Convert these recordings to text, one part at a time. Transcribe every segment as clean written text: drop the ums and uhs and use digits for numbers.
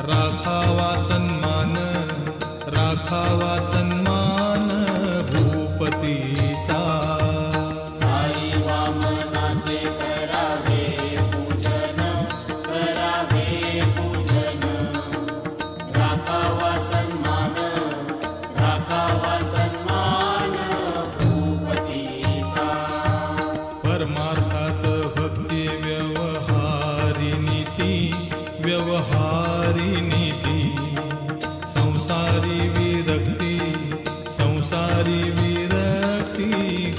राखावा सन्मान, राखावा सन्मान भूपतीचा। साई वामनाचे करावे पूजन, करावे पूजन। राखावा सन्मान, राखावा सन्मान भूपतीचा। परमार्थात भक्ती व्यवहारी नीती, व्यवहारी नीती। संसारी विरक्ती, संसारी विरक्ती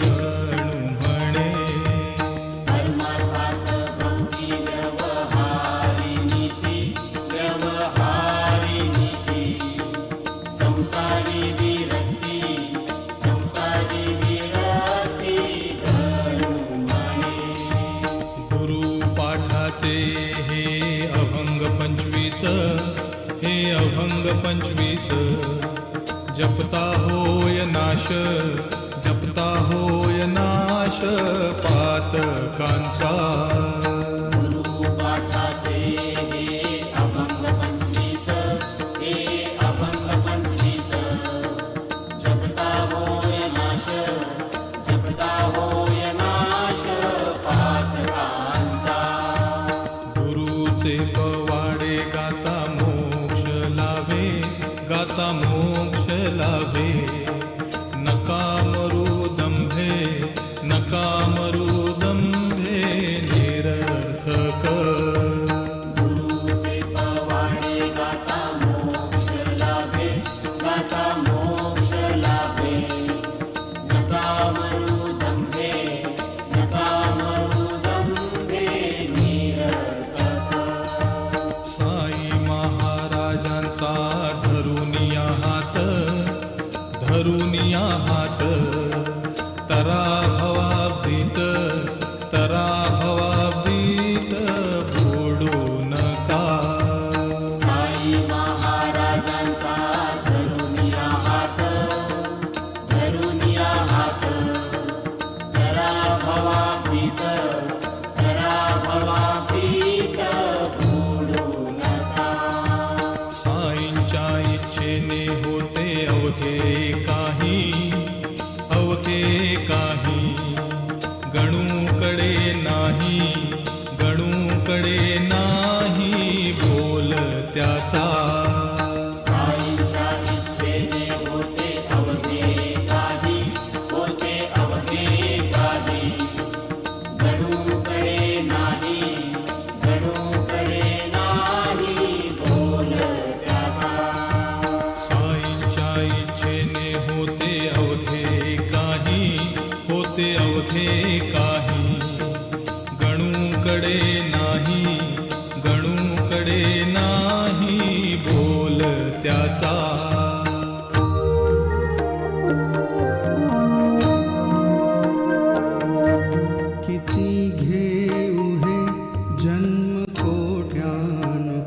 गणू म्हणे। परमार्थात भक्ती व्यवहारी नीती, व्यवहारी नीती। संसारी विरक्ती, संसारी विरक्ती गणू म्हणे। गुरुपाठाचे हे अभंग 25, हे अभंग 25। जपता होय नाश, जपता होय नाश पातकांचा। गुरुपाठाचे हे अभंग 25, हे अभंग 25। जपता होय नाश, जपता होय नाश पातकांचा। गुरुचे पवाडे गाता मोक्ष लाभे, गाता मोक्ष लाभे। नका मरू दंभे, नका मरू दंभे निरर्थक। गुरुचे पवाडे गाता मोक्ष लाभे, गाता मोक्ष लाभे। नका मरू दंभे, नका मरू दंभे निरर्थक। साई महाराजांचा धरुनिया हात, धरुनिया हात। तरा भवाब्दीत, तरा भवाब्दीत बुडू नका। साई महाराजांचा धरुनिया हात, धरुनिया हात। तरा भवाब्दीत, तरा भवाब्दीत बुडू नका। साईंच्या इच्छेने होते अवघे काही, अवघे काही। गणूकडे नाही, गणूकडे नाही बोल त्याचा। साईंच्या इच्छेने होते अवघे काही, होते अवघे काही। गणूकडे नाही, गणूकडे नाही बोल त्याचा। साईंच्या इच्छेने होते अवघे काही, होते अवघे काही। गणूकडे नाही, गणूकडे नाही बोल त्याचा। किती घेऊ हे जन्म कोट्यानुकोटी,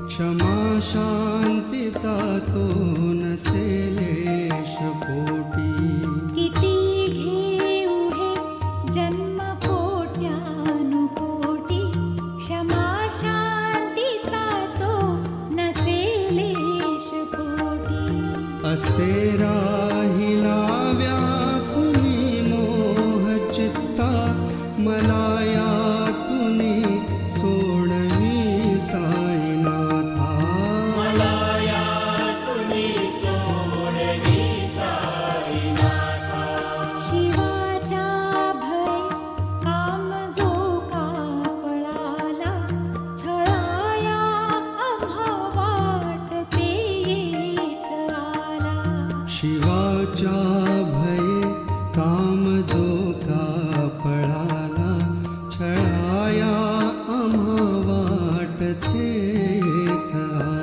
क्षमा शांतीचा तो नसेलेश पोटी। किती घेऊ हे जन्म कोट्यानुकोटी, क्षमा शांतीचा तो नसेलेश कोटी। असे राहिला व्या